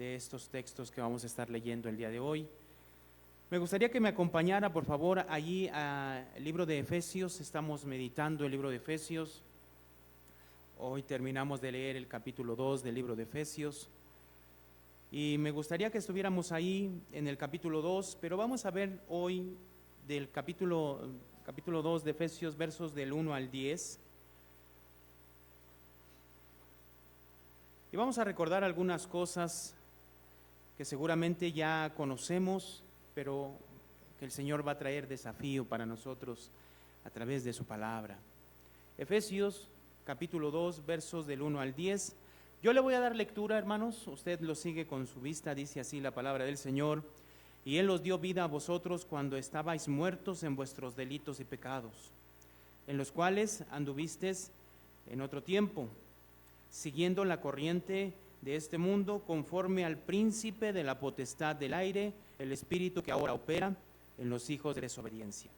de estos textos que vamos a estar leyendo el día de hoy. Me gustaría que me acompañara, por favor, allí al libro de Efesios. Estamos meditando el libro de Efesios. Hoy terminamos de leer el capítulo 2 del libro de Efesios. Y me gustaría que estuviéramos ahí en el capítulo 2, pero vamos a ver hoy del capítulo 2 de Efesios, versos del 1 al 10. Y vamos a recordar algunas cosas que seguramente ya conocemos, pero que el Señor va a traer desafío para nosotros a través de su palabra. Efesios capítulo 2, versos del 1 al 10. Yo le voy a dar lectura, hermanos, usted lo sigue con su vista. Dice así la palabra del Señor: y Él os dio vida a vosotros cuando estabais muertos en vuestros delitos y pecados, en los cuales anduvisteis en otro tiempo, siguiendo la corriente de este mundo, conforme al príncipe de la potestad del aire, el espíritu que ahora opera en los hijos de desobediencia,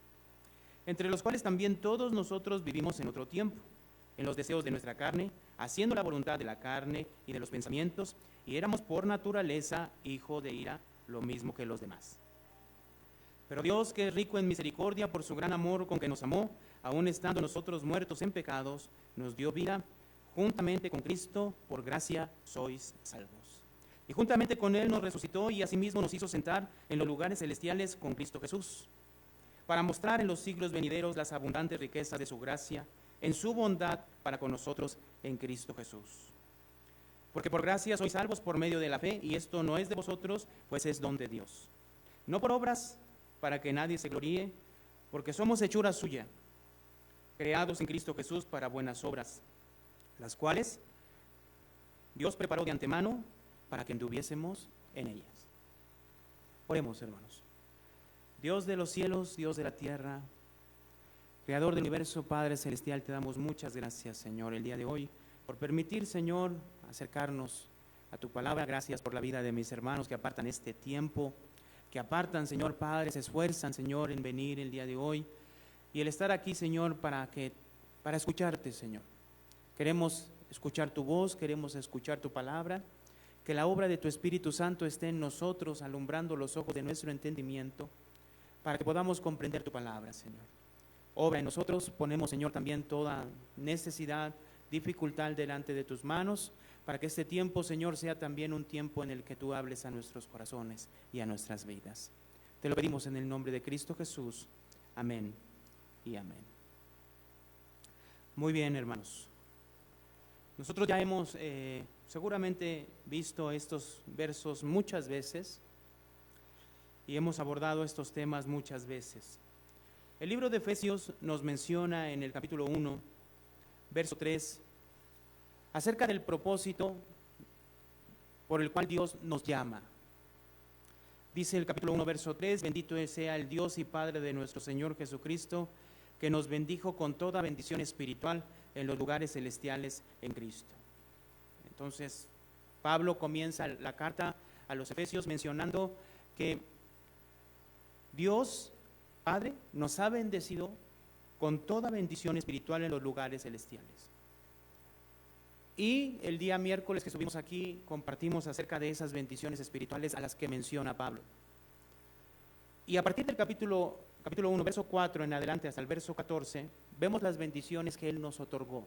entre los cuales también todos nosotros vivimos en otro tiempo, en los deseos de nuestra carne, haciendo la voluntad de la carne y de los pensamientos, y éramos por naturaleza hijos de ira, lo mismo que los demás. Pero Dios, que es rico en misericordia, por su gran amor con que nos amó, aun estando nosotros muertos en pecados, nos dio vida. Juntamente con Cristo, por gracia sois salvos. Y juntamente con Él nos resucitó y asimismo nos hizo sentar en los lugares celestiales con Cristo Jesús, para mostrar en los siglos venideros las abundantes riquezas de su gracia, en su bondad para con nosotros en Cristo Jesús. Porque por gracia sois salvos por medio de la fe, y esto no es de vosotros, pues es don de Dios. No por obras, para que nadie se gloríe, porque somos hechura suya, creados en Cristo Jesús para buenas obras, las cuales Dios preparó de antemano para que anduviésemos en ellas. Oremos, hermanos. Dios de los cielos, Dios de la tierra, Creador del universo, Padre celestial, te damos muchas gracias, Señor, el día de hoy, por permitir, Señor, acercarnos a tu palabra. Gracias por la vida de mis hermanos que apartan este tiempo, que apartan, Señor Padre, se esfuerzan, Señor, en venir el día de hoy y el estar aquí, Señor, para escucharte, Señor. Queremos escuchar tu voz, queremos escuchar tu palabra, que la obra de tu Espíritu Santo esté en nosotros, alumbrando los ojos de nuestro entendimiento, para que podamos comprender tu palabra, Señor. Obra en nosotros, ponemos, Señor, también toda necesidad, dificultad delante de tus manos, para que este tiempo, Señor, sea también un tiempo en el que tú hables a nuestros corazones y a nuestras vidas. Te lo pedimos en el nombre de Cristo Jesús. Amén y amén. Muy bien, hermanos. Nosotros ya hemos seguramente visto estos versos muchas veces y hemos abordado estos temas muchas veces. El libro de Efesios nos menciona en el capítulo 1, verso 3, acerca del propósito por el cual Dios nos llama. Dice el capítulo 1, verso 3, bendito sea el Dios y Padre de nuestro Señor Jesucristo, que nos bendijo con toda bendición espiritual en los lugares celestiales en Cristo. Entonces, Pablo comienza la carta a los Efesios mencionando que Dios Padre nos ha bendecido con toda bendición espiritual en los lugares celestiales. Y el día miércoles que estuvimos aquí compartimos acerca de esas bendiciones espirituales a las que menciona Pablo. Y a partir del capítulo 1, verso 4 en adelante hasta el verso 14, vemos las bendiciones que Él nos otorgó.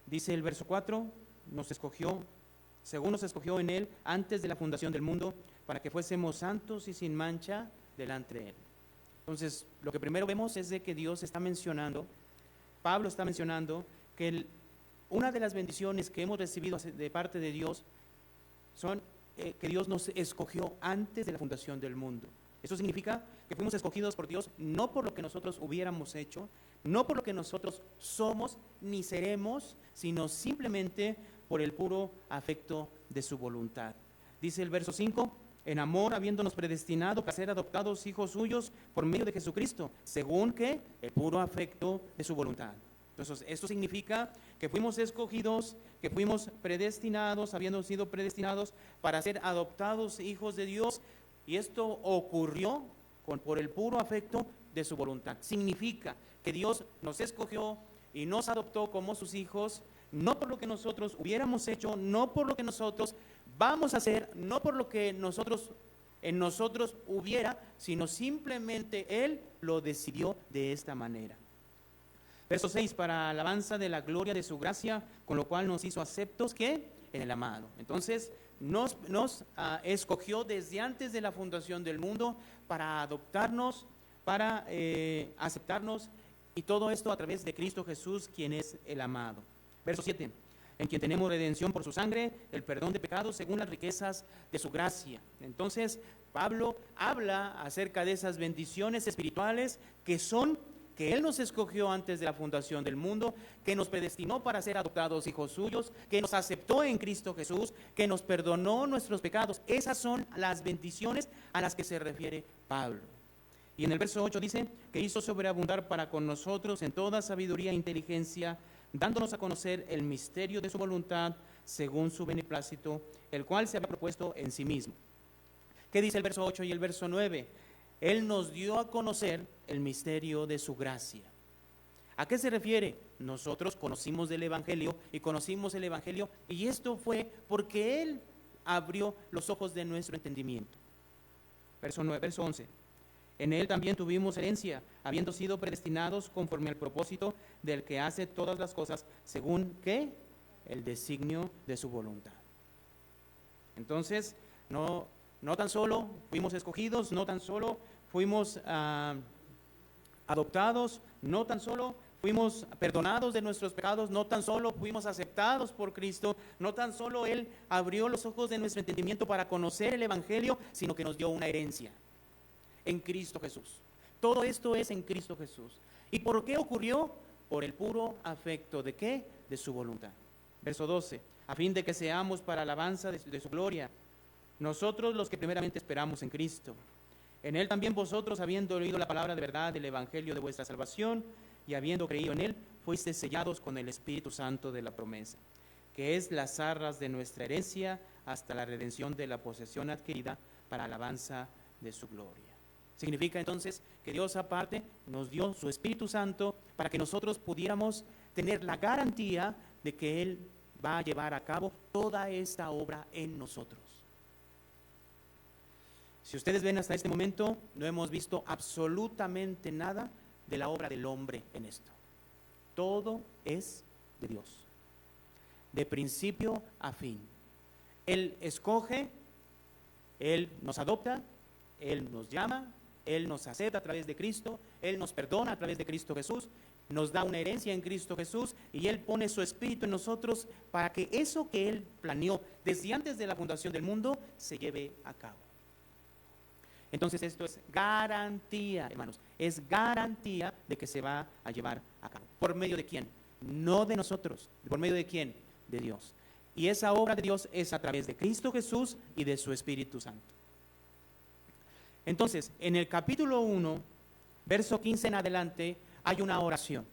Dice el verso 4, nos escogió, según nos escogió en Él antes de la fundación del mundo, para que fuésemos santos y sin mancha delante de Él. Entonces, lo que primero vemos es de que Dios está mencionando, Pablo está mencionando que una de las bendiciones que hemos recibido de parte de Dios son que Dios nos escogió antes de la fundación del mundo. Eso significa que fuimos escogidos por Dios no por lo que nosotros hubiéramos hecho, no por lo que nosotros somos ni seremos, sino simplemente por el puro afecto de su voluntad. Dice el verso 5, en amor habiéndonos predestinado para ser adoptados hijos suyos por medio de Jesucristo, según que el puro afecto de su voluntad. Entonces, esto significa que fuimos escogidos, que fuimos predestinados, habiendo sido predestinados para ser adoptados hijos de Dios, y esto ocurrió por el puro afecto de su voluntad. Significa que Dios nos escogió y nos adoptó como sus hijos, no por lo que nosotros hubiéramos hecho, no por lo que nosotros vamos a hacer no por lo que en nosotros hubiera, sino simplemente Él lo decidió de esta manera. Verso 6, para alabanza de la gloria de su gracia, con lo cual nos hizo aceptos, ¿qué? En el amado. Entonces, nos escogió desde antes de la fundación del mundo para adoptarnos, para aceptarnos, y todo esto a través de Cristo Jesús, quien es el amado. Verso 7, en quien tenemos redención por su sangre, el perdón de pecados según las riquezas de su gracia. Entonces, Pablo habla acerca de esas bendiciones espirituales que Él nos escogió antes de la fundación del mundo, que nos predestinó para ser adoptados hijos suyos, que nos aceptó en Cristo Jesús, que nos perdonó nuestros pecados. Esas son las bendiciones a las que se refiere Pablo. Y en el verso 8 dice que hizo sobreabundar para con nosotros en toda sabiduría e inteligencia, dándonos a conocer el misterio de su voluntad según su beneplácito, el cual se había propuesto en sí mismo. ¿Qué dice el verso 8 y el verso 9? Él nos dio a conocer el misterio de su gracia. ¿A qué se refiere? Nosotros conocimos del Evangelio y esto fue porque Él abrió los ojos de nuestro entendimiento. Verso 11. En Él también tuvimos herencia, habiendo sido predestinados conforme al propósito del que hace todas las cosas, según ¿qué? El designio de su voluntad. Entonces, no tan solo fuimos escogidos, no tan solo fuimos adoptados, no tan solo fuimos perdonados de nuestros pecados, no tan solo fuimos aceptados por Cristo, no tan solo Él abrió los ojos de nuestro entendimiento para conocer el Evangelio, sino que nos dio una herencia en Cristo Jesús. Todo esto es en Cristo Jesús. ¿Y por qué ocurrió? Por el puro afecto ¿de qué? De su voluntad. Verso 12, a fin de que seamos para alabanza de su gloria, nosotros los que primeramente esperamos en Cristo. En Él también vosotros, habiendo oído la palabra de verdad del Evangelio de vuestra salvación, y habiendo creído en Él, fuisteis sellados con el Espíritu Santo de la promesa, que es las arras de nuestra herencia hasta la redención de la posesión adquirida para alabanza de su gloria. Significa entonces que Dios aparte nos dio su Espíritu Santo para que nosotros pudiéramos tener la garantía de que Él va a llevar a cabo toda esta obra en nosotros. Si ustedes ven hasta este momento, no hemos visto absolutamente nada de la obra del hombre en esto. Todo es de Dios, de principio a fin. Él escoge, Él nos adopta, Él nos llama, Él nos acepta a través de Cristo, Él nos perdona a través de Cristo Jesús, nos da una herencia en Cristo Jesús y Él pone su Espíritu en nosotros para que eso que Él planeó desde antes de la fundación del mundo se lleve a cabo. Entonces esto es garantía, hermanos, es garantía de que se va a llevar a cabo. ¿Por medio de quién? No de nosotros. ¿Por medio de quién? De Dios. Y esa obra de Dios es a través de Cristo Jesús y de su Espíritu Santo. Entonces, en el capítulo 1, verso 15 en adelante, hay una oración.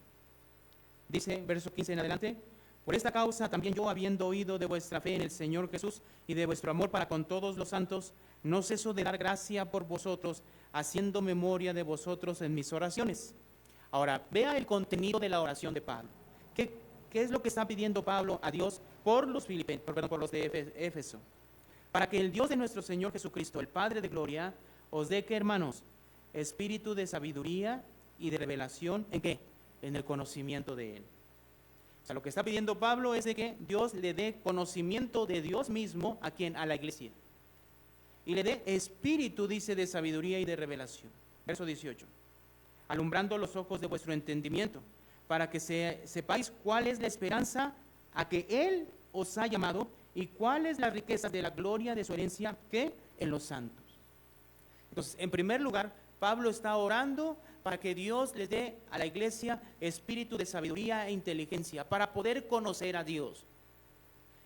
Dice, verso 15 en adelante: por esta causa también yo, habiendo oído de vuestra fe en el Señor Jesús y de vuestro amor para con todos los santos, no ceso de dar gracia por vosotros, haciendo memoria de vosotros en mis oraciones. Ahora, vea el contenido de la oración de Pablo. ¿Qué es lo que está pidiendo Pablo a Dios por los de Éfeso? Para que el Dios de nuestro Señor Jesucristo, el Padre de gloria, os dé, ¿qué, hermanos? Espíritu de sabiduría y de revelación, ¿en qué? En el conocimiento de Él. O sea, lo que está pidiendo Pablo es de que Dios le dé conocimiento de Dios mismo, ¿a quién? A la iglesia. Y le dé espíritu, dice, de sabiduría y de revelación. Verso 18. Alumbrando los ojos de vuestro entendimiento, para que sepáis cuál es la esperanza a que Él os ha llamado y cuál es la riqueza de la gloria de su herencia, ¿qué? En los santos. Entonces, en primer lugar, Pablo está orando para que Dios les dé a la iglesia espíritu de sabiduría e inteligencia para poder conocer a Dios.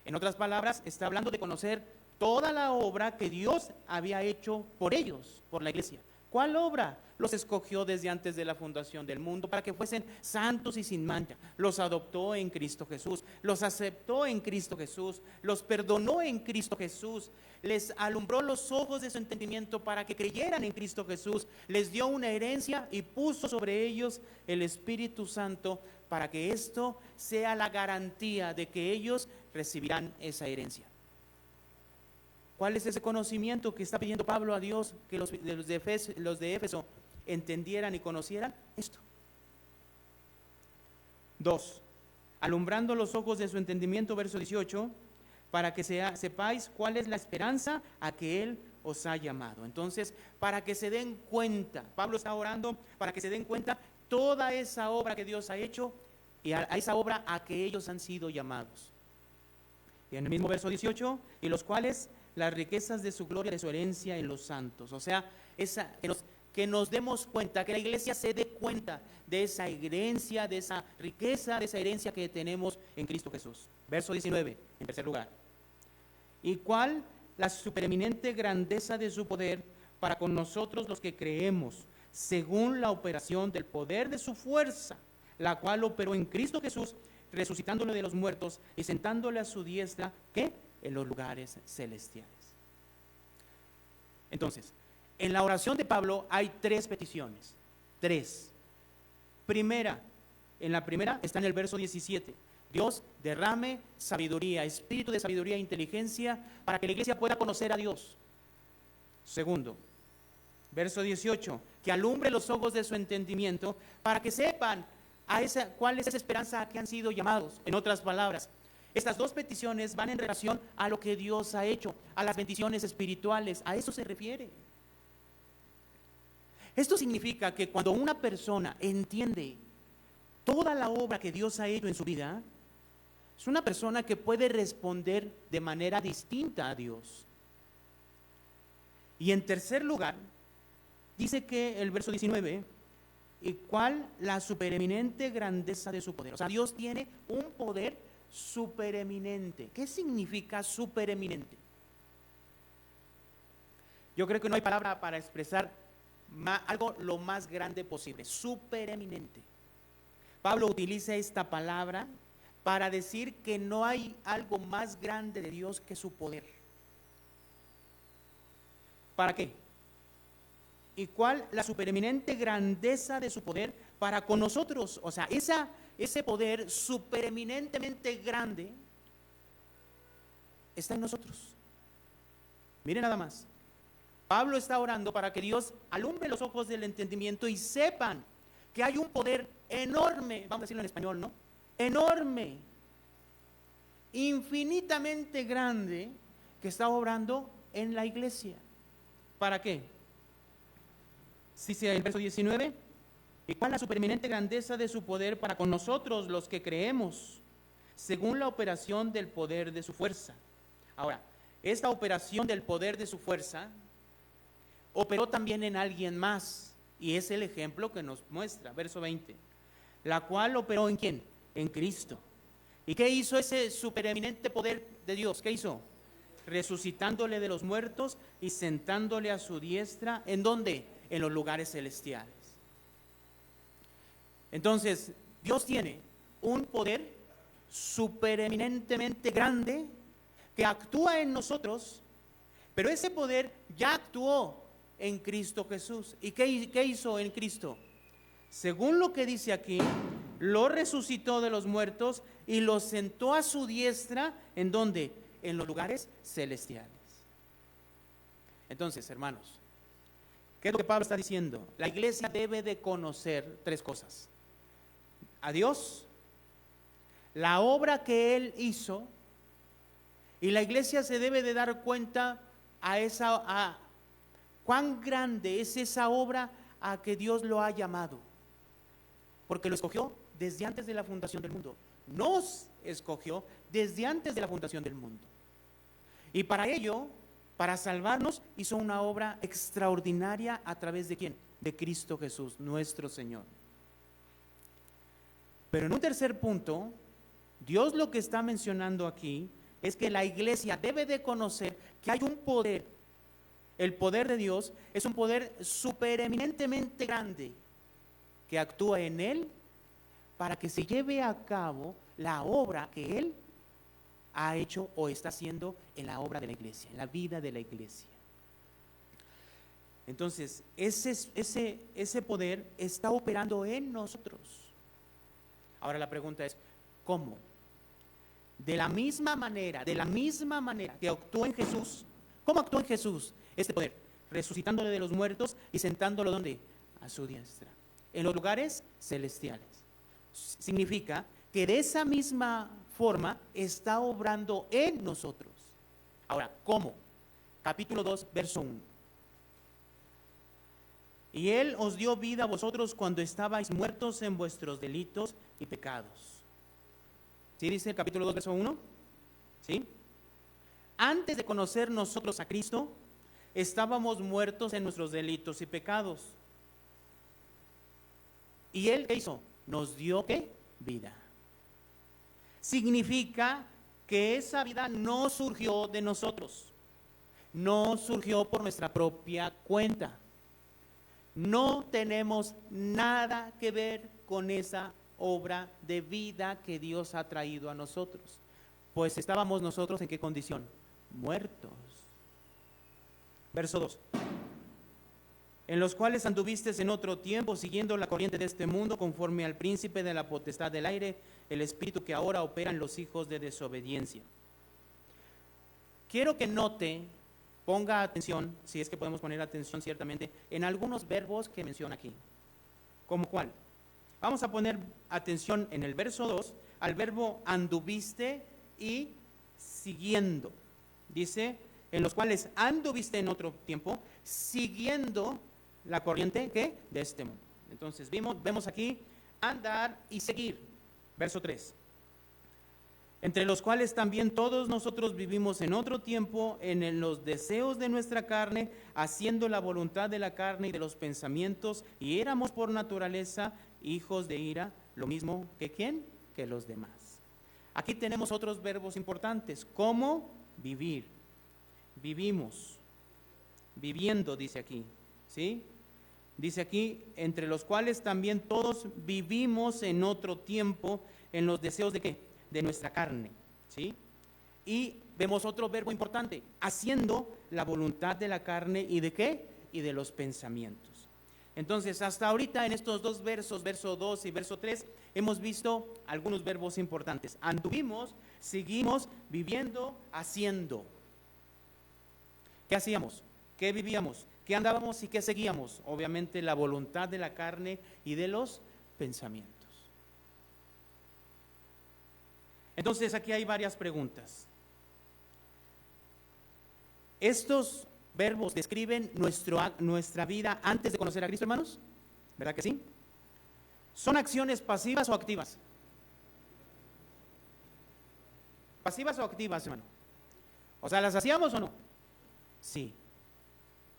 En otras palabras, está hablando de conocer toda la obra que Dios había hecho por ellos, por la iglesia. ¿Cuál obra? Los escogió desde antes de la fundación del mundo para que fuesen santos y sin mancha. Los adoptó en Cristo Jesús, los aceptó en Cristo Jesús, los perdonó en Cristo Jesús, les alumbró los ojos de su entendimiento para que creyeran en Cristo Jesús, les dio una herencia y puso sobre ellos el Espíritu Santo para que esto sea la garantía de que ellos recibirán esa herencia. ¿Cuál es ese conocimiento que está pidiendo Pablo a Dios que los de Éfeso entendieran y conocieran? Esto. 2. Alumbrando los ojos de su entendimiento, verso 18, para que sepáis cuál es la esperanza a que Él os ha llamado. Entonces, para que se den cuenta, Pablo está orando para que se den cuenta toda esa obra que Dios ha hecho y a esa obra a que ellos han sido llamados. Y en el mismo verso 18, y los cuales las riquezas de su gloria, de su herencia en los santos. O sea, que nos demos cuenta, que la iglesia se dé cuenta de esa herencia, de esa riqueza, de esa herencia que tenemos en Cristo Jesús. Verso 19, en tercer lugar. Y cuál la supereminente grandeza de su poder para con nosotros los que creemos, según la operación del poder de su fuerza, la cual operó en Cristo Jesús, resucitándole de los muertos y sentándole a su diestra, ¿qué? En los lugares celestiales. Entonces, en la oración de Pablo hay 3 peticiones. 3. En la primera está en el verso 17. Dios derrame sabiduría, espíritu de sabiduría e inteligencia para que la iglesia pueda conocer a Dios. Segundo, verso 18, que alumbre los ojos de su entendimiento para que sepan cuál es esa esperanza a que han sido llamados. En otras palabras, estas 2 peticiones van en relación a lo que Dios ha hecho, a las bendiciones espirituales, a eso se refiere. Esto significa que cuando una persona entiende toda la obra que Dios ha hecho en su vida, es una persona que puede responder de manera distinta a Dios. Y en tercer lugar, dice que el verso 19, y cuál la supereminente grandeza de su poder. O sea, Dios tiene un poder supereminente. ¿Qué significa supereminente? Yo creo que no hay palabra para expresar algo lo más grande posible. Supereminente. Pablo utiliza esta palabra para decir que no hay algo más grande de Dios que su poder. ¿Para qué? ¿Y cuál la supereminente grandeza de su poder para con nosotros? O sea, ese poder supereminentemente grande está en nosotros. Miren nada más. Pablo está orando para que Dios alumbre los ojos del entendimiento y sepan que hay un poder enorme, vamos a decirlo en español, ¿no? Enorme, infinitamente grande, que está obrando en la iglesia. ¿Para qué? Dice el verso 19, y cuál la supereminente grandeza de su poder para con nosotros los que creemos, según la operación del poder de su fuerza. Ahora, esta operación del poder de su fuerza operó también en alguien más, y es el ejemplo que nos muestra, verso 20, la cual operó ¿en quién? En Cristo. ¿Y qué hizo ese supereminente poder de Dios? ¿Qué hizo? Resucitándole de los muertos y sentándole a su diestra, ¿en dónde? En los lugares celestiales. Entonces, Dios tiene un poder supereminentemente grande que actúa en nosotros, pero ese poder ya actuó en Cristo Jesús. ¿Y qué hizo en Cristo? Según lo que dice aquí, lo resucitó de los muertos y lo sentó a su diestra, ¿en dónde? En los lugares celestiales. Entonces, hermanos, ¿qué es lo que Pablo está diciendo? La iglesia debe de conocer 3 cosas: a Dios, la obra que Él hizo, y la iglesia se debe de dar cuenta a cuán grande es esa obra a que Dios lo ha llamado, porque lo escogió desde antes de la fundación del mundo. Nos escogió desde antes de la fundación del mundo, y para ello, para salvarnos, hizo una obra extraordinaria. ¿A través de quién? De Cristo Jesús, nuestro Señor. Pero en un tercer punto, Dios lo que está mencionando aquí es que la iglesia debe de conocer que hay un poder. El poder de Dios es un poder supereminentemente grande que actúa en Él para que se lleve a cabo la obra que Él ha hecho o está haciendo en la obra de la iglesia, en la vida de la iglesia. Entonces, ese poder está operando en nosotros. Ahora la pregunta es, ¿cómo? De la misma manera que actuó en Jesús, ¿Cómo actuó en Jesús este poder? Resucitándole de los muertos y sentándolo ¿dónde? A su diestra, en los lugares celestiales. Significa que de esa misma forma está obrando en nosotros. Ahora, ¿cómo? Capítulo 2, verso 1. Y Él os dio vida a vosotros cuando estabais muertos en vuestros delitos y pecados. ¿Sí dice el capítulo 2, verso 1? ¿Sí? Antes de conocer nosotros a Cristo, estábamos muertos en nuestros delitos y pecados. ¿Y Él qué hizo? Nos dio ¿qué? Vida. Significa que esa vida no surgió de nosotros, no surgió por nuestra propia cuenta. No tenemos nada que ver con esa obra de vida que Dios ha traído a nosotros. Pues estábamos nosotros ¿en qué condición? Muertos. Verso 2. En los cuales anduviste en otro tiempo, siguiendo la corriente de este mundo, conforme al príncipe de la potestad del aire, el espíritu que ahora opera en los hijos de desobediencia. Quiero que note, ponga atención, si es que podemos poner atención ciertamente, en algunos verbos que menciona aquí. ¿Cómo cuál? Vamos a poner atención en el verso 2 al verbo anduviste y siguiendo. Dice, en los cuales anduviste en otro tiempo, siguiendo la corriente ¿qué? De este mundo. Entonces vemos aquí andar y seguir. Verso 3. Entre los cuales también todos nosotros vivimos en otro tiempo en los deseos de nuestra carne, haciendo la voluntad de la carne y de los pensamientos, y éramos por naturaleza hijos de ira, lo mismo que ¿quién? Que los demás. Aquí tenemos otros verbos importantes, como vivir, vivimos, viviendo dice aquí, ¿sí? Dice aquí, entre los cuales también todos vivimos en otro tiempo en los deseos de ¿qué? De nuestra carne, ¿sí? Y vemos otro verbo importante, haciendo la voluntad de la carne y ¿de qué? Y de los pensamientos. Entonces, hasta ahorita en estos dos versos, verso 2 y verso 3, hemos visto algunos verbos importantes. Anduvimos, seguimos, viviendo, haciendo. ¿Qué hacíamos? ¿Qué vivíamos? ¿Qué andábamos y qué seguíamos? Obviamente la voluntad de la carne y de los pensamientos. Entonces aquí hay varias preguntas. ¿Estos verbos describen nuestra vida antes de conocer a Cristo, hermanos? ¿Verdad que sí? ¿Son acciones pasivas o activas? ¿Pasivas o activas, hermano? O sea, ¿las hacíamos o no? Sí.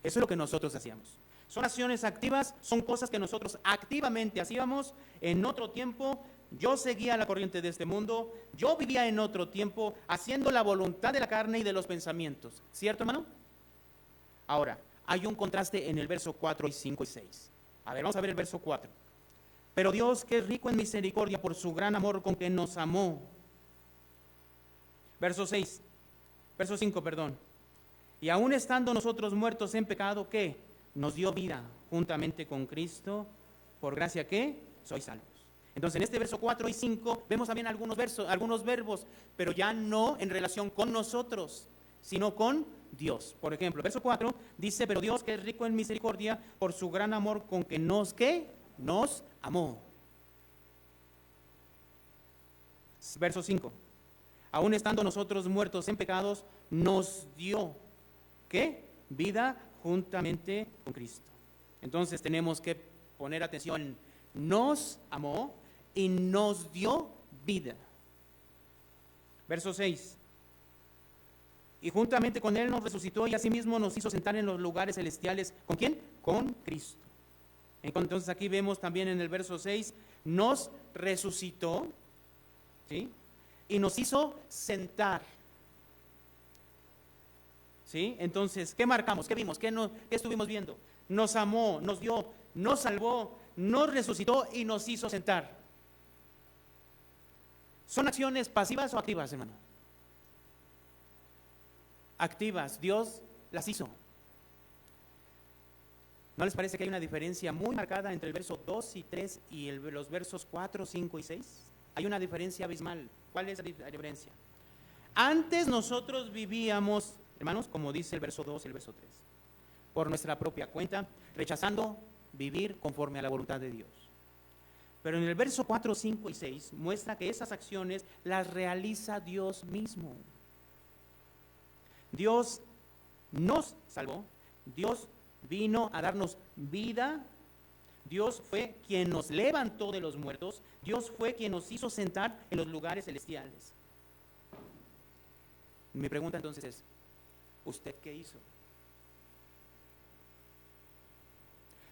Eso es lo que nosotros hacíamos. Son acciones activas, son cosas que nosotros activamente hacíamos en otro tiempo. Yo seguía la corriente de este mundo, yo vivía en otro tiempo haciendo la voluntad de la carne y de los pensamientos. ¿Cierto, hermano? Ahora, hay un contraste en el verso 4 y 5 y 6. A ver, vamos a ver el verso 4. Pero Dios, que es rico en misericordia por su gran amor con que nos amó. Verso 5, perdón. Y aún estando nosotros muertos en pecado, ¿qué? Nos dio vida juntamente con Cristo, por gracia que sois salvos. Entonces, en este verso 4 y 5 vemos también algunos verbos, pero ya no en relación con nosotros, sino con Dios. Por ejemplo, verso 4 dice, pero Dios que es rico en misericordia por su gran amor con que nos amó. Verso 5, aún estando nosotros muertos en pecados, nos dio, ¿qué? Vida juntamente con Cristo. Entonces tenemos que poner atención, nos amó y nos dio vida. Verso 6. Y juntamente con Él nos resucitó y asimismo nos hizo sentar en los lugares celestiales. ¿Con quién? Con Cristo. Entonces aquí vemos también en el verso 6, nos resucitó, ¿sí? Y nos hizo sentar. ¿Sí? Entonces, ¿qué marcamos? ¿Qué vimos? ¿Qué estuvimos viendo? Nos amó, nos dio, nos salvó, nos resucitó y nos hizo sentar. ¿Son acciones pasivas o activas, hermano? Activas, Dios las hizo. ¿No les parece que hay una diferencia muy marcada entre el verso 2 y 3 y los versos 4, 5 y 6? Hay una diferencia abismal. ¿Cuál es la diferencia? Antes nosotros vivíamos hermanos, como dice el verso 2 y el verso 3, por nuestra propia cuenta, rechazando vivir conforme a la voluntad de Dios. Pero en el verso 4, 5 y 6 muestra que esas acciones las realiza Dios mismo. Dios nos salvó, Dios vino a darnos vida, Dios fue quien nos levantó de los muertos, Dios fue quien nos hizo sentar en los lugares celestiales. Mi pregunta entonces es, ¿usted qué hizo?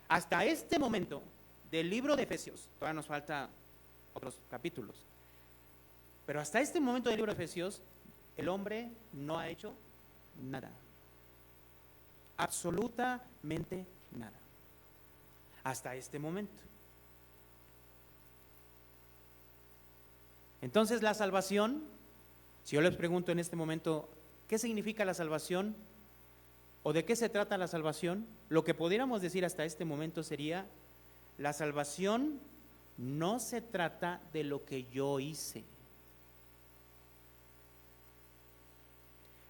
Hasta este momento del libro de Efesios, todavía nos falta otros capítulos, pero hasta este momento del libro de Efesios, el hombre no ha hecho nada, absolutamente nada, hasta este momento. Entonces la salvación, si yo les pregunto en este momento, ¿qué significa la salvación? ¿O de qué se trata la salvación? Lo que pudiéramos decir hasta este momento sería, la salvación no se trata de lo que yo hice.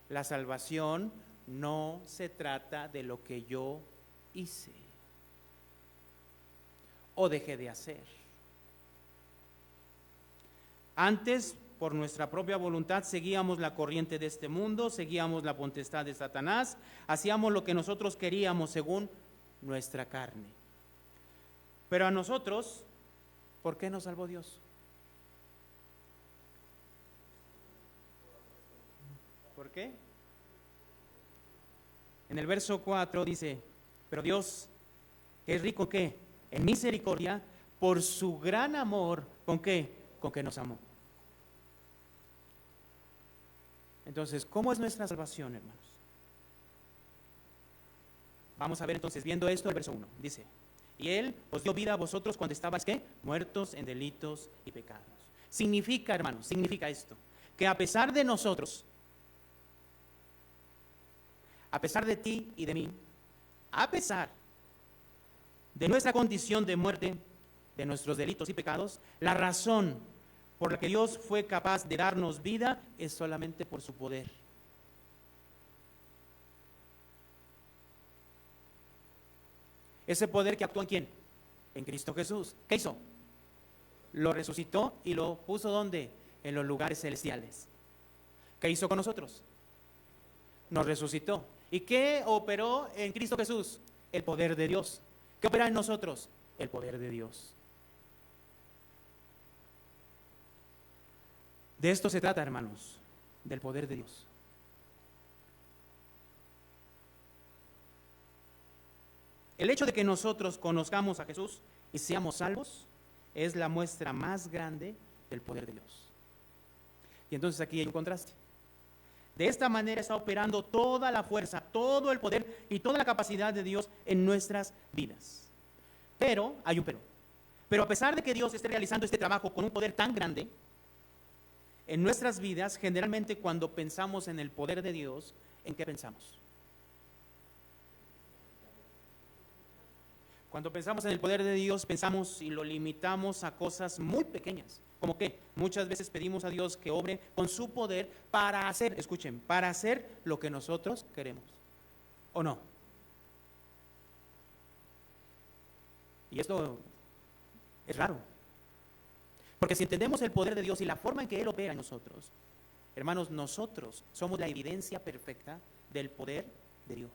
La salvación no se trata de lo que yo hice o dejé de hacer. Antes, por nuestra propia voluntad, seguíamos la corriente de este mundo, seguíamos la potestad de Satanás, hacíamos lo que nosotros queríamos según nuestra carne. Pero a nosotros, ¿por qué nos salvó Dios? ¿Por qué? En el verso 4 dice, pero Dios, que es rico, ¿qué? En misericordia, por su gran amor, ¿con qué? Con que nos amó. Entonces, ¿cómo es nuestra salvación, hermanos? Vamos a ver entonces, viendo esto, el verso 1, dice, y Él os dio vida a vosotros cuando estabais, ¿qué? Muertos en delitos y pecados. Significa, hermanos, significa esto, que a pesar de nosotros, a pesar de ti y de mí, a pesar de nuestra condición de muerte, de nuestros delitos y pecados, la razón por la que Dios fue capaz de darnos vida es solamente por su poder. Ese poder que actuó ¿en quién? En Cristo Jesús. ¿Qué hizo? Lo resucitó y lo puso ¿dónde? En los lugares celestiales. ¿Qué hizo con nosotros? Nos resucitó. ¿Y qué operó en Cristo Jesús? El poder de Dios. ¿Qué opera en nosotros? El poder de Dios. De esto se trata, hermanos, del poder de Dios. El hecho de que nosotros conozcamos a Jesús y seamos salvos es la muestra más grande del poder de Dios. Y entonces aquí hay un contraste. De esta manera está operando toda la fuerza, todo el poder y toda la capacidad de Dios en nuestras vidas. Pero, hay un pero. Pero a pesar de que Dios esté realizando este trabajo con un poder tan grande, en nuestras vidas, generalmente cuando pensamos en el poder de Dios, ¿en qué pensamos? Cuando pensamos en el poder de Dios, pensamos y lo limitamos a cosas muy pequeñas. ¿Cómo qué? Muchas veces pedimos a Dios que obre con su poder para hacer, escuchen, para hacer lo que nosotros queremos. ¿O no? Y esto es raro. Porque si entendemos el poder de Dios y la forma en que Él opera en nosotros, hermanos, nosotros somos la evidencia perfecta del poder de Dios.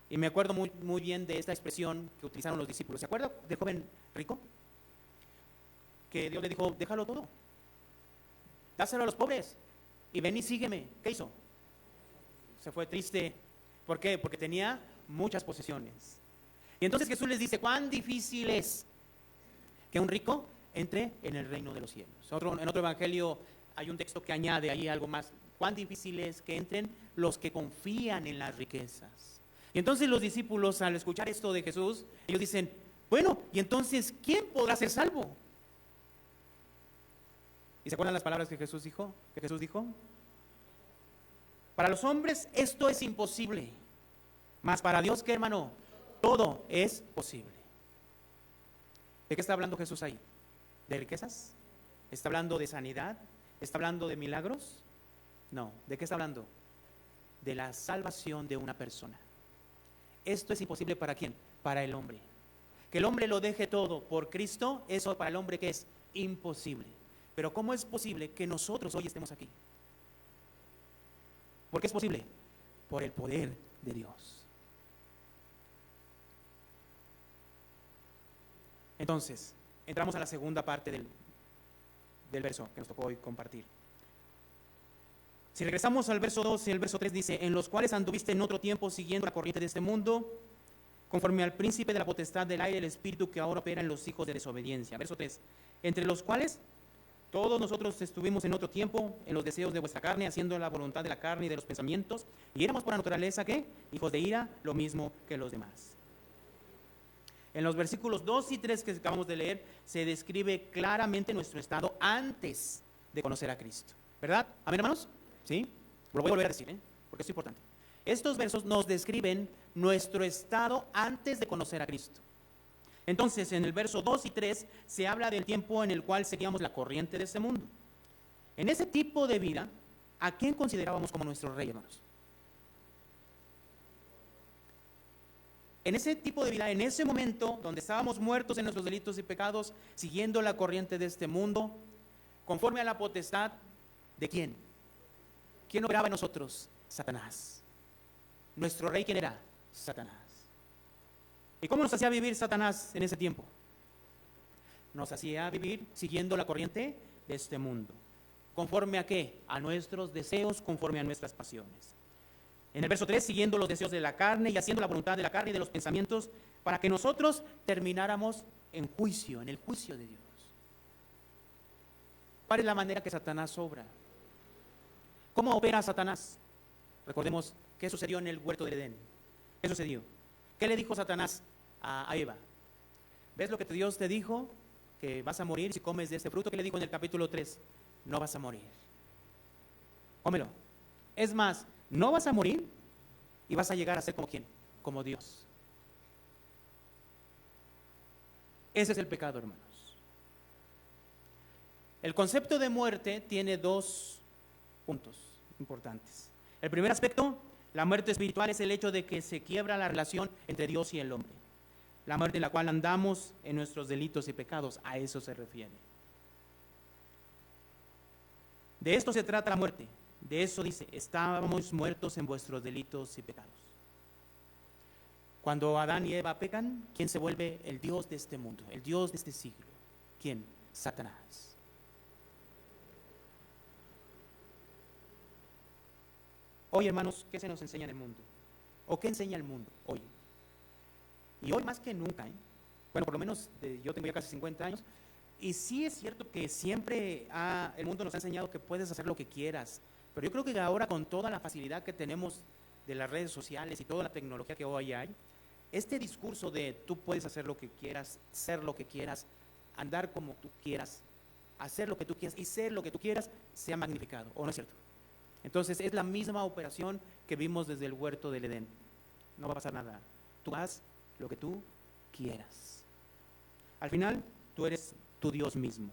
Y me acuerdo muy bien de esta expresión que utilizaron los discípulos. ¿Se acuerda del joven rico? Que Dios le dijo, déjalo todo, dáselo a los pobres y ven y sígueme. ¿Qué hizo? Se fue triste. ¿Por qué? Porque tenía muchas posesiones. Y entonces Jesús les dice, cuán difícil es que un rico entre en el reino de los cielos. En otro evangelio hay un texto que añade ahí algo más. Cuán difícil es que entren los que confían en las riquezas. Y entonces los discípulos, al escuchar esto de Jesús, ellos dicen, bueno, y entonces, ¿quién podrá ser salvo? ¿Y se acuerdan las palabras que Jesús dijo? Para los hombres esto es imposible, mas para Dios, ¿qué, hermano? Todo es posible. ¿De qué está hablando Jesús ahí? ¿De riquezas? ¿Está hablando de sanidad? ¿Está hablando de milagros? No, ¿de qué está hablando? De la salvación de una persona. Esto es imposible ¿para quién? Para el hombre. Que el hombre lo deje todo por Cristo, eso para el hombre ¿qué es? Imposible. Pero ¿cómo es posible que nosotros hoy estemos aquí? ¿Por qué es posible? Por el poder de Dios. Entonces, entramos a la segunda parte del verso que nos tocó hoy compartir. Si regresamos al verso 2 y el verso 3 dice, en los cuales anduviste en otro tiempo siguiendo la corriente de este mundo, conforme al príncipe de la potestad del aire, el espíritu que ahora opera en los hijos de desobediencia. Verso 3, entre los cuales todos nosotros estuvimos en otro tiempo en los deseos de vuestra carne, haciendo la voluntad de la carne y de los pensamientos, y éramos por la naturaleza, ¿qué? Hijos de ira, lo mismo que los demás. En los versículos 2 y 3 que acabamos de leer, se describe claramente nuestro estado antes de conocer a Cristo. ¿Verdad? ¿Amén, hermanos? ¿Sí? Lo voy a volver a decir, porque es importante. Estos versos nos describen nuestro estado antes de conocer a Cristo. Entonces, en el verso 2 y 3 se habla del tiempo en el cual seguíamos la corriente de este mundo. En ese tipo de vida, ¿a quién considerábamos como nuestro rey, hermanos? En ese tipo de vida, en ese momento donde estábamos muertos en nuestros delitos y pecados, siguiendo la corriente de este mundo, conforme a la potestad ¿de quién? ¿Quién obraba en nosotros? Satanás. ¿Nuestro rey quién era? Satanás. ¿Y cómo nos hacía vivir Satanás en ese tiempo? Nos hacía vivir siguiendo la corriente de este mundo. ¿Conforme a qué? A nuestros deseos, conforme a nuestras pasiones. En el verso 3, siguiendo los deseos de la carne y haciendo la voluntad de la carne y de los pensamientos, para que nosotros termináramos en juicio, en el juicio de Dios. ¿Cuál es la manera que Satanás obra? ¿Cómo opera Satanás? Recordemos qué sucedió en el huerto del Edén. ¿Qué sucedió? ¿Qué le dijo Satanás a Eva? ¿Ves lo que Dios te dijo? Que vas a morir si comes de este fruto. ¿Qué le dijo en el capítulo 3? No vas a morir. Cómelo. Es más, no vas a morir y vas a llegar a ser como ¿quién? Como Dios. Ese es el pecado, hermanos. El concepto de muerte tiene dos puntos importantes. El primer aspecto, la muerte espiritual, es el hecho de que se quiebra la relación entre Dios y el hombre. La muerte en la cual andamos en nuestros delitos y pecados, a eso se refiere. De esto se trata la muerte. De eso dice, estábamos muertos en vuestros delitos y pecados. Cuando Adán y Eva pecan, ¿quién se vuelve el Dios de este mundo? El Dios de este siglo. ¿Quién? Satanás. Hoy, hermanos, ¿qué se nos enseña en el mundo? ¿O qué enseña el mundo hoy? Y hoy más que nunca, bueno, por lo menos yo tengo ya casi 50 años, y sí es cierto que siempre el mundo nos ha enseñado que puedes hacer lo que quieras, pero yo creo que ahora con toda la facilidad que tenemos de las redes sociales y toda la tecnología que hoy hay, este discurso de tú puedes hacer lo que quieras, ser lo que quieras, andar como tú quieras, hacer lo que tú quieras y ser lo que tú quieras, se ha magnificado, ¿o no es cierto? Entonces es la misma operación que vimos desde el huerto del Edén. No va a pasar nada. Tú haz lo que tú quieras. Al final, tú eres tu Dios mismo.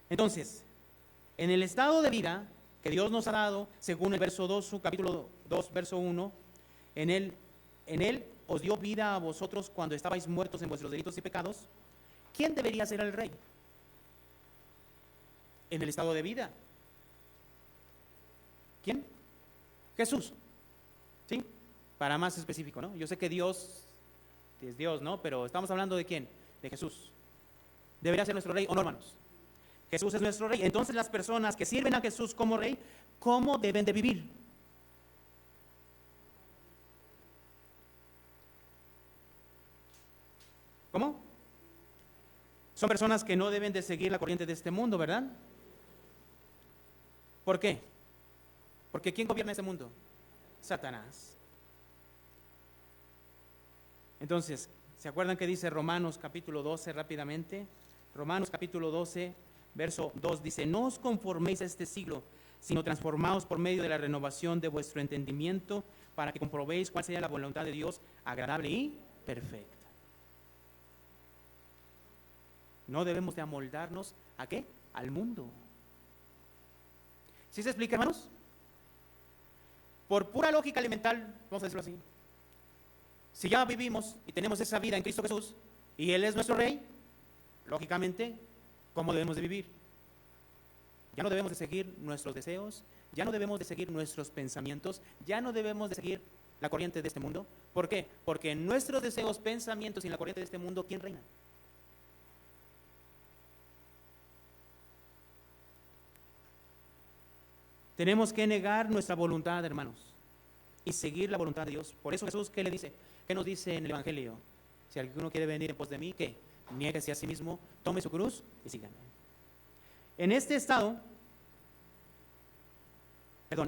Entonces, en el estado de vida que Dios nos ha dado, según el verso 2, su capítulo 2, verso 1, en él os dio vida a vosotros cuando estabais muertos en vuestros delitos y pecados. ¿Quién debería ser el rey? En el estado de vida. ¿Quién? Jesús. ¿Sí? Para más específico, ¿no? Yo sé que Dios es Dios, ¿no? Pero estamos hablando de ¿quién? De Jesús. ¿Debería ser nuestro rey o no, hermanos? Jesús es nuestro rey. Entonces las personas que sirven a Jesús como rey, ¿cómo deben de vivir? ¿Cómo? Son personas que no deben de seguir la corriente de este mundo, ¿verdad? ¿Por qué? Porque ¿quién gobierna este mundo? Satanás. Entonces, ¿se acuerdan que dice Romanos capítulo 12 rápidamente? Romanos capítulo 12, verso 2 dice, no os conforméis a este siglo, sino transformaos por medio de la renovación de vuestro entendimiento, para que comprobéis cuál sea la voluntad de Dios, agradable y perfecta. No debemos de amoldarnos, ¿a qué? Al mundo. ¿Sí se explica, hermanos? Por pura lógica elemental, vamos a decirlo así. Si ya vivimos y tenemos esa vida en Cristo Jesús y Él es nuestro Rey, lógicamente, ¿cómo debemos de vivir? Ya no debemos de seguir nuestros deseos, ya no debemos de seguir nuestros pensamientos, ya no debemos de seguir la corriente de este mundo. ¿Por qué? Porque en nuestros deseos, pensamientos y en la corriente de este mundo, ¿quién reina? Tenemos que negar nuestra voluntad, hermanos, y seguir la voluntad de Dios. Por eso Jesús, ¿qué le dice? ¿Qué nos dice en el Evangelio? Si alguno quiere venir en pos de mí, ¿qué? Niéguese a sí mismo, tome su cruz y síganme. En este estado,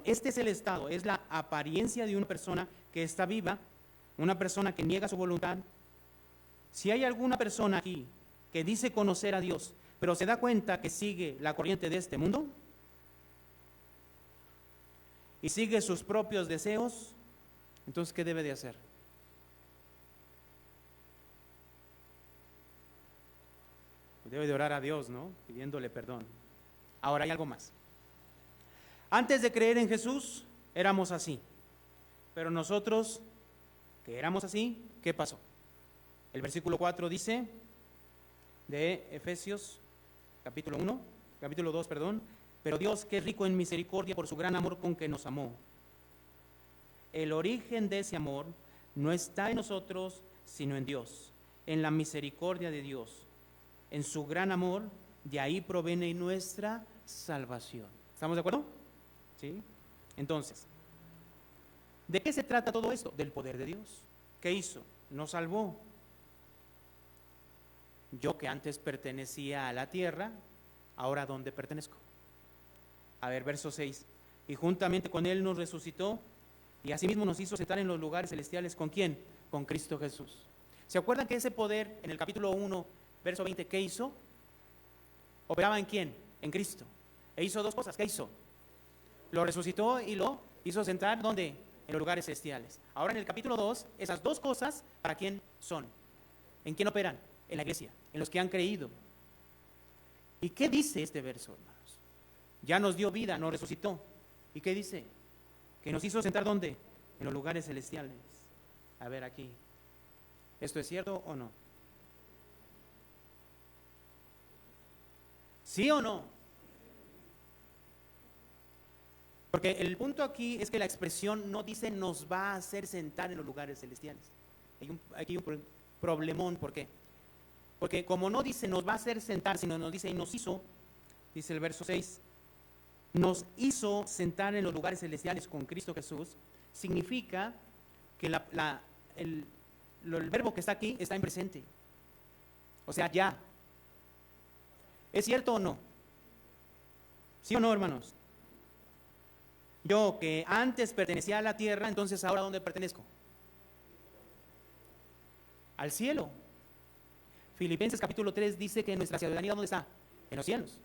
este es el estado, es la apariencia de una persona que está viva, una persona que niega su voluntad. Si hay alguna persona aquí que dice conocer a Dios, pero se da cuenta que sigue la corriente de este mundo y sigue sus propios deseos, entonces, ¿qué debe de hacer? Debe de orar a Dios, ¿no? Pidiéndole perdón. Ahora hay algo más. Antes de creer en Jesús, éramos así. Pero nosotros, que éramos así, ¿qué pasó? El versículo 4 dice, de Efesios, capítulo 2, pero Dios, que es rico en misericordia por su gran amor con que nos amó. El origen de ese amor no está en nosotros, sino en Dios, en la misericordia de Dios. En su gran amor, de ahí proviene nuestra salvación. ¿Estamos de acuerdo? ¿Sí? Entonces, ¿de qué se trata todo esto? Del poder de Dios. ¿Qué hizo? Nos salvó. Yo que antes pertenecía a la tierra, ahora ¿a dónde pertenezco? A ver, verso 6. Y juntamente con Él nos resucitó y asimismo nos hizo sentar en los lugares celestiales. ¿Con quién? Con Cristo Jesús. ¿Se acuerdan que ese poder en el capítulo 1, verso 20, ¿qué hizo? ¿Operaba en quién? En Cristo. E hizo dos cosas. ¿Qué hizo? Lo resucitó y lo hizo sentar, ¿dónde? En los lugares celestiales. Ahora en el capítulo 2, esas dos cosas, ¿para quién son? ¿En quién operan? En la iglesia, en los que han creído. ¿Y qué dice este verso, hermanos? Ya nos dio vida, nos resucitó. ¿Y qué dice? Que nos hizo sentar, ¿dónde? En los lugares celestiales. A ver aquí. ¿Esto es cierto o no? ¿Sí o no? Porque el punto aquí es que la expresión no dice nos va a hacer sentar en los lugares celestiales. Hay un problemón. ¿Por qué? Porque como no dice nos va a hacer sentar, sino nos dice y nos hizo, dice el verso 6, nos hizo sentar en los lugares celestiales con Cristo Jesús, significa que el verbo que está aquí está en presente. O sea, ya. ¿Es cierto o no? ¿Sí o no, hermanos? Yo que antes pertenecía a la tierra, entonces ahora ¿a dónde pertenezco? Al cielo. Filipenses capítulo 3 dice que nuestra ciudadanía ¿dónde está? En los cielos.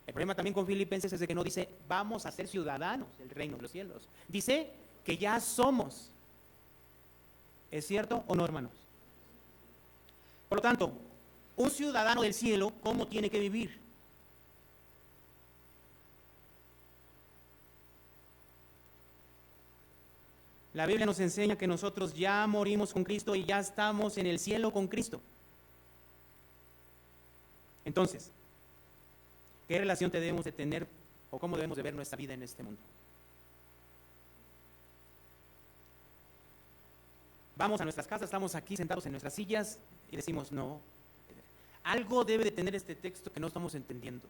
El problema también con Filipenses es de que no dice vamos a ser ciudadanos del reino de los cielos. Dice que ya somos. ¿Es cierto o no, hermanos? Por lo tanto, un ciudadano del cielo, ¿cómo tiene que vivir? La Biblia nos enseña que nosotros ya morimos con Cristo y ya estamos en el cielo con Cristo. Entonces, ¿qué relación debemos de tener o cómo debemos de ver nuestra vida en este mundo? Vamos a nuestras casas, estamos aquí sentados en nuestras sillas y decimos, no, algo debe de tener este texto que no estamos entendiendo.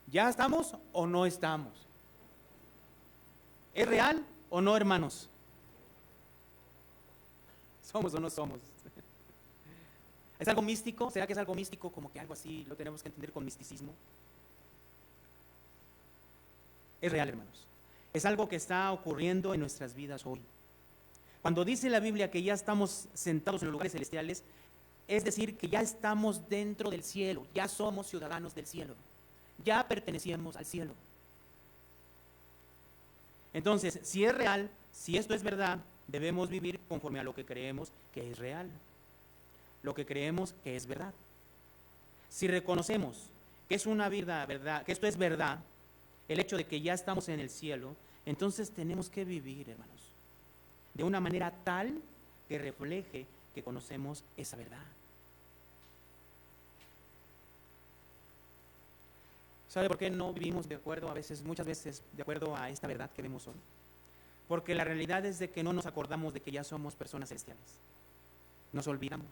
¿Ya estamos o no estamos? ¿Es real o no, hermanos? ¿Somos o no somos? ¿Es algo místico? ¿Será que es algo místico? Como que algo así lo tenemos que entender con misticismo. Es real, hermanos. Es algo que está ocurriendo en nuestras vidas hoy. Cuando dice la Biblia que ya estamos sentados en los lugares celestiales, es decir, que ya estamos dentro del cielo, ya somos ciudadanos del cielo, ya pertenecemos al cielo. Entonces, si es real, si esto es verdad, debemos vivir conforme a lo que creemos que es real, lo que creemos que es verdad. Si reconocemos que es una vida verdad, que esto es verdad, el hecho de que ya estamos en el cielo, entonces tenemos que vivir, hermanos, de una manera tal que refleje que conocemos esa verdad. ¿Sabe por qué no vivimos de acuerdo muchas veces, de acuerdo a esta verdad que vemos hoy? Porque la realidad es de que no nos acordamos de que ya somos personas celestiales. Nos olvidamos.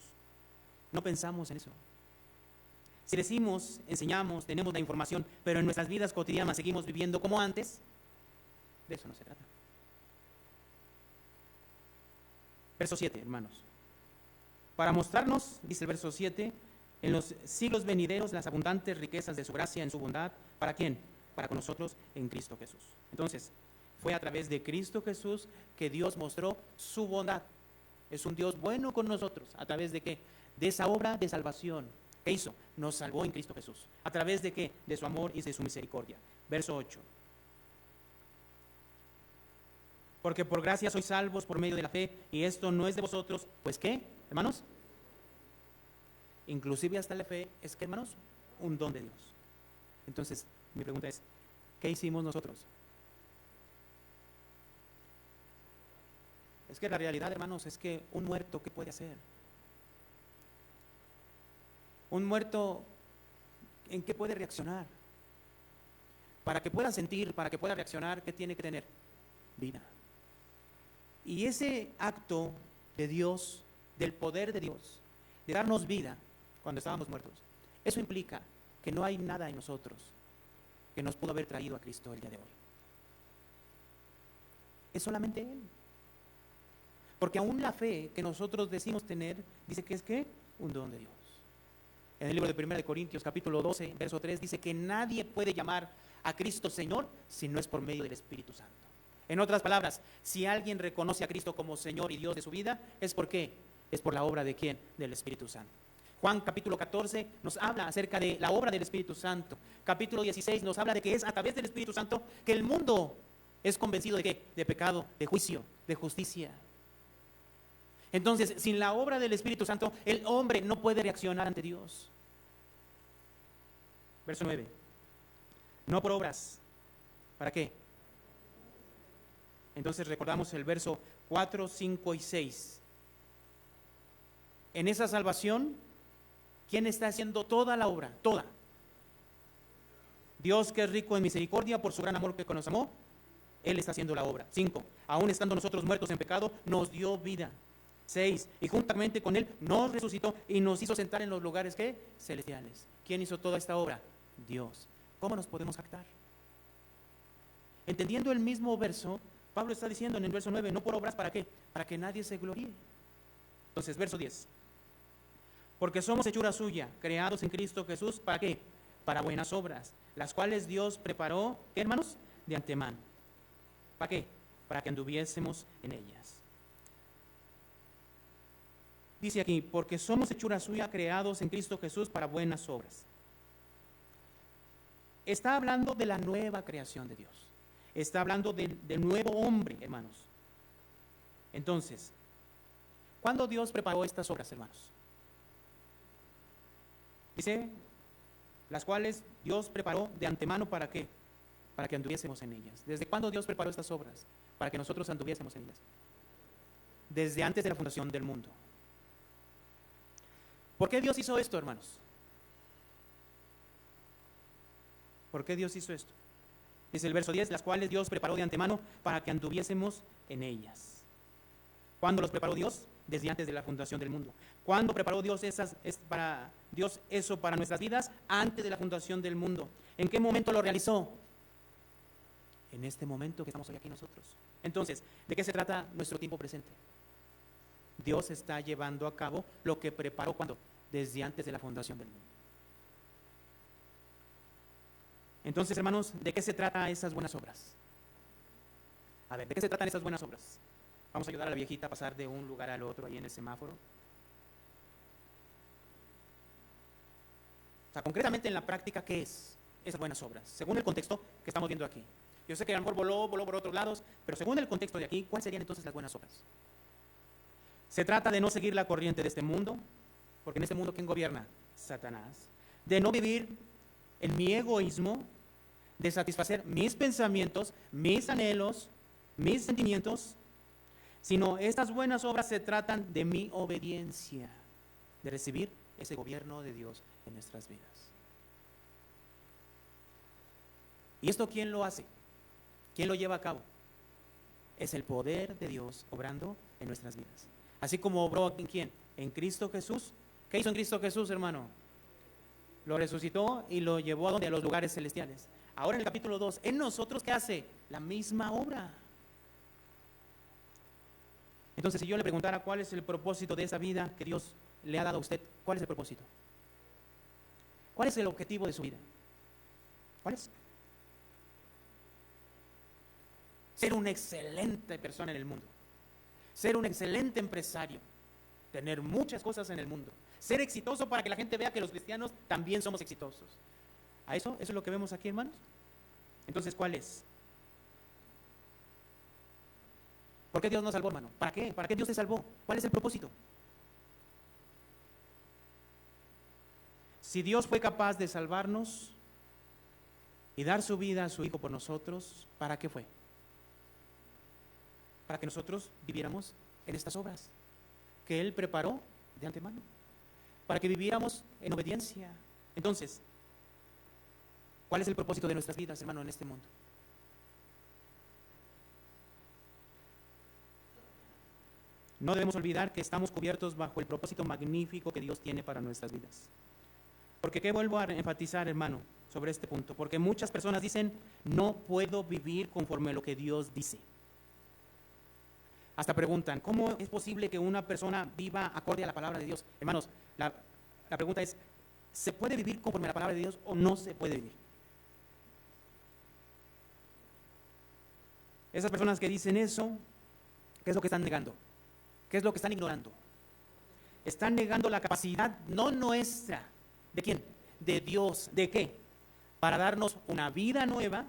No pensamos en eso. Si decimos, enseñamos, tenemos la información, pero en nuestras vidas cotidianas seguimos viviendo como antes, de eso no se trata. Verso 7, hermanos. Para mostrarnos, dice el verso 7, en los siglos venideros las abundantes riquezas de su gracia en su bondad. ¿Para quién? Para con nosotros en Cristo Jesús. Entonces, fue a través de Cristo Jesús que Dios mostró su bondad. Es un Dios bueno con nosotros. ¿A través de qué? De esa obra de salvación. ¿Qué hizo? Nos salvó en Cristo Jesús. ¿A través de qué? De su amor y de su misericordia. Verso 8. Porque por gracia sois salvos por medio de la fe, y esto no es de vosotros, pues ¿qué, hermanos? Inclusive hasta la fe es que, hermanos, un don de Dios. Entonces, mi pregunta es, ¿qué hicimos nosotros? Es que la realidad, hermanos, es que un muerto, ¿qué puede hacer? Un muerto, ¿en qué puede reaccionar? Para que pueda sentir, para que pueda reaccionar, ¿qué tiene que tener? Vida. Y ese acto de Dios, del poder de Dios, de darnos vida cuando estábamos muertos, eso implica que no hay nada en nosotros que nos pudo haber traído a Cristo el día de hoy. Es solamente Él. Porque aún la fe que nosotros decimos tener, dice que es ¿qué? Un don de Dios. En el libro de 1 Corintios, capítulo 12, verso 3, dice que nadie puede llamar a Cristo Señor si no es por medio del Espíritu Santo. En otras palabras, si alguien reconoce a Cristo como Señor y Dios de su vida, ¿es por qué? Es por la obra de ¿quién? Del Espíritu Santo. Juan capítulo 14 nos habla acerca de la obra del Espíritu Santo. Capítulo 16 nos habla de que es a través del Espíritu Santo que el mundo es convencido de ¿qué? De pecado, de juicio, de justicia. Entonces, sin la obra del Espíritu Santo, el hombre no puede reaccionar ante Dios. Verso 9. No por obras. ¿Para qué? Entonces recordamos el verso 4, 5 y 6. En esa salvación, ¿quién está haciendo toda la obra? Toda. Dios, que es rico en misericordia por su gran amor que nos amó, Él está haciendo la obra. 5. Aún estando nosotros muertos en pecado, nos dio vida. 6. Y juntamente con Él nos resucitó y nos hizo sentar en los lugares ¿qué? Celestiales. ¿Quién hizo toda esta obra? Dios. ¿Cómo nos podemos jactar? Entendiendo el mismo verso, Pablo está diciendo en el verso 9, no por obras, ¿para qué? Para que nadie se gloríe. Entonces, verso 10. Porque somos hechura suya, creados en Cristo Jesús, ¿para qué? Para buenas obras, las cuales Dios preparó, ¿qué, hermanos? De antemano. ¿Para qué? Para que anduviésemos en ellas. Dice aquí, porque somos hechura suya, creados en Cristo Jesús para buenas obras. Está hablando de la nueva creación de Dios. Está hablando del nuevo hombre, hermanos. Entonces, ¿cuándo Dios preparó estas obras, hermanos? Dice, las cuales Dios preparó de antemano, ¿para qué? Para que anduviésemos en ellas. ¿Desde cuándo Dios preparó estas obras? Para que nosotros anduviésemos en ellas. Desde antes de la fundación del mundo. ¿Por qué Dios hizo esto, hermanos? ¿Por qué Dios hizo esto? Dice el verso 10, las cuales Dios preparó de antemano para que anduviésemos en ellas. ¿Cuándo los preparó Dios? Desde antes de la fundación del mundo. ¿Cuándo preparó Dios Dios eso para nuestras vidas? Antes de la fundación del mundo. ¿En qué momento lo realizó? En este momento que estamos hoy aquí nosotros. Entonces, ¿de qué se trata nuestro tiempo presente? Dios está llevando a cabo lo que preparó ¿cuándo? Desde antes de la fundación del mundo. Entonces, hermanos, ¿de qué se tratan esas buenas obras? A ver, ¿de qué se tratan esas buenas obras? Vamos a ayudar a la viejita a pasar de un lugar al otro ahí en el semáforo. O sea, concretamente en la práctica, ¿qué es esas buenas obras? Según el contexto que estamos viendo aquí. Yo sé que a lo mejor voló por otros lados, pero según el contexto de aquí, ¿cuáles serían entonces las buenas obras? Se trata de no seguir la corriente de este mundo, porque en este mundo ¿quién gobierna? Satanás. De no vivir en mi egoísmo, de satisfacer mis pensamientos, mis anhelos, mis sentimientos, sino estas buenas obras se tratan de mi obediencia, de recibir ese gobierno de Dios en nuestras vidas. ¿Y esto quién lo hace? ¿Quién lo lleva a cabo? Es el poder de Dios obrando en nuestras vidas. Así como obró en quién, en Cristo Jesús. ¿Qué hizo en Cristo Jesús, hermano? Lo resucitó y lo llevó a los lugares celestiales. Ahora en el capítulo 2, en nosotros, ¿qué hace? La misma obra. Entonces, si yo le preguntara cuál es el propósito de esa vida que Dios le ha dado a usted, ¿cuál es el propósito? ¿Cuál es el objetivo de su vida? ¿Cuál es? Ser una excelente persona en el mundo, ser un excelente empresario, tener muchas cosas en el mundo, ser exitoso para que la gente vea que los cristianos también somos exitosos. ¿A eso? ¿Eso es lo que vemos aquí, hermanos? Entonces, ¿cuál es? ¿Por qué Dios nos salvó, hermano? ¿Para qué? ¿Para qué Dios te salvó? ¿Cuál es el propósito? Si Dios fue capaz de salvarnos y dar su vida a su Hijo por nosotros, ¿para qué fue? Para que nosotros viviéramos en estas obras que Él preparó de antemano, para que viviéramos en obediencia. Entonces, ¿cuál es el propósito de nuestras vidas, hermano, en este mundo? No debemos olvidar que estamos cubiertos bajo el propósito magnífico que Dios tiene para nuestras vidas. Porque ¿qué vuelvo a enfatizar, hermano, sobre este punto? Porque muchas personas dicen, no puedo vivir conforme a lo que Dios dice. Hasta preguntan, ¿cómo es posible que una persona viva acorde a la palabra de Dios? Hermanos, la pregunta es, ¿se puede vivir conforme a la palabra de Dios o no se puede vivir? Esas personas que dicen eso, ¿qué es lo que están negando? ¿Qué es lo que están ignorando? Están negando la capacidad, no nuestra, ¿de quién? De Dios. ¿De qué? Para darnos una vida nueva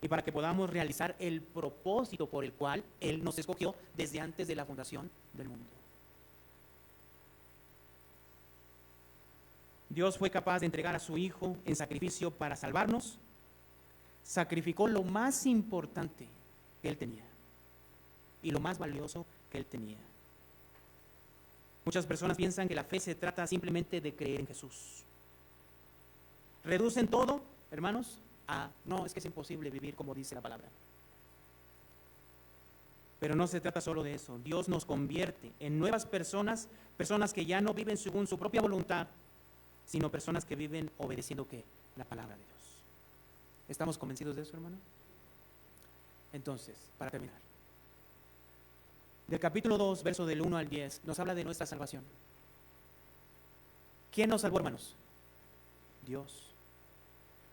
y para que podamos realizar el propósito por el cual Él nos escogió desde antes de la fundación del mundo. Dios fue capaz de entregar a su Hijo en sacrificio para salvarnos. Sacrificó lo más importante que Él tenía y lo más valioso que Él tenía. Muchas personas piensan que la fe se trata simplemente de creer en Jesús. Reducen todo, hermanos, no, es que es imposible vivir como dice la palabra. Pero no se trata solo de eso. Dios nos convierte en nuevas personas, personas que ya no viven según su propia voluntad, sino personas que viven obedeciendo ¿qué? La palabra de Dios. ¿Estamos convencidos de eso, hermano? Entonces, para terminar, del capítulo 2, verso del 1 al 10, nos habla de nuestra salvación. ¿Quién nos salvó, hermanos? Dios.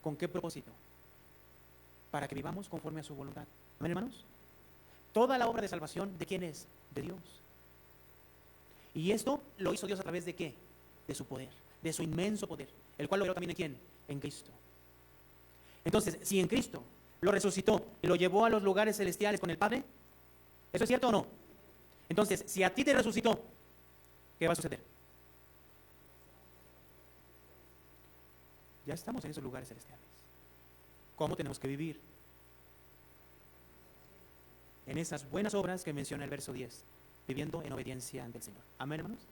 ¿Con qué propósito? Para que vivamos conforme a su voluntad. ¿Amén, hermanos? Toda la obra de salvación, ¿de quién es? De Dios. Y esto lo hizo Dios a través de ¿qué? De su poder, de su inmenso poder, el cual lo dio también ¿en quién? En Cristo. Entonces, si en Cristo lo resucitó y lo llevó a los lugares celestiales con el Padre, ¿eso es cierto o no? Entonces, si a ti te resucitó, ¿qué va a suceder? Ya estamos en esos lugares celestiales. ¿Cómo tenemos que vivir? En esas buenas obras que menciona el verso 10, viviendo en obediencia ante el Señor. Amén, hermanos.